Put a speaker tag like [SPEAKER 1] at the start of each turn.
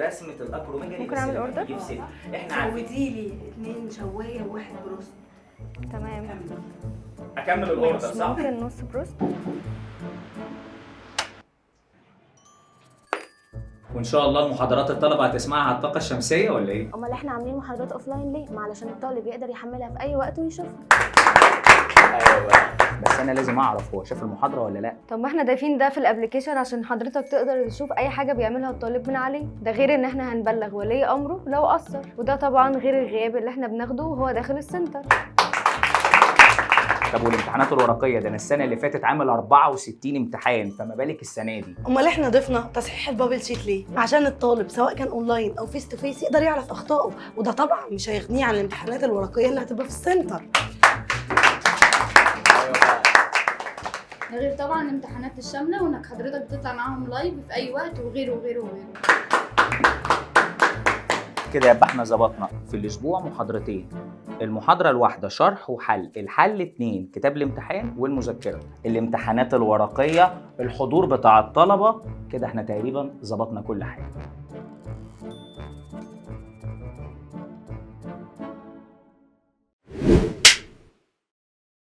[SPEAKER 1] رسمه الاكروميجالي
[SPEAKER 2] ممكن اعمل اوردر؟
[SPEAKER 1] احنا عارفين.
[SPEAKER 3] زودي لي 2 شوايه وواحد بروست.
[SPEAKER 2] تمام
[SPEAKER 1] اكمل الاوردر
[SPEAKER 2] ماشي،
[SPEAKER 1] صح؟
[SPEAKER 2] ممكن نص بروست.
[SPEAKER 1] وان شاء الله المحاضرات الطلبه هتسمعها على الطاقه الشمسيه ولا ايه؟
[SPEAKER 4] امال احنا عاملين محاضرات اوفلاين ليه؟ ما علشان الطالب يقدر يحملها في اي وقت ويشوفها.
[SPEAKER 1] ايوه بس انا لازم اعرف هو شاف المحاضره ولا لا.
[SPEAKER 2] طب ما احنا ضايفين ده في الابلكيشن عشان حضرتك تقدر تشوف اي حاجه بيعملها الطالب من عليه، ده غير ان احنا هنبلغ ولي امره لو قصر، وده طبعا غير الغياب اللي احنا بناخده وهو داخل السنتر.
[SPEAKER 1] طب والامتحانات الورقيه ده انا السنه اللي فاتت عامل 64 امتحان، فما بالك السنه دي؟
[SPEAKER 3] امال احنا ضفنا تصحيح البابل شيت ليه؟ عشان الطالب سواء كان اونلاين او فيس تو فيس يقدر يعرف اخطائه، وده طبعا مش هيغنيه عن الامتحانات الورقيه اللي هتبقى في السنتر.
[SPEAKER 5] ده غير طبعا الامتحانات الشامله، وانك حضرتك بتطلع معاهم لايف في اي وقت وغيره وغيره وغيره.
[SPEAKER 1] كده يبقى احنا ظبطنا في الاسبوع محاضرتين، المحاضره الواحده شرح وحل، الحل 2 كتاب الامتحان والمذكره، الامتحانات الورقيه الحضور بتاع الطلبه. كده احنا تقريبا ظبطنا كل حاجه.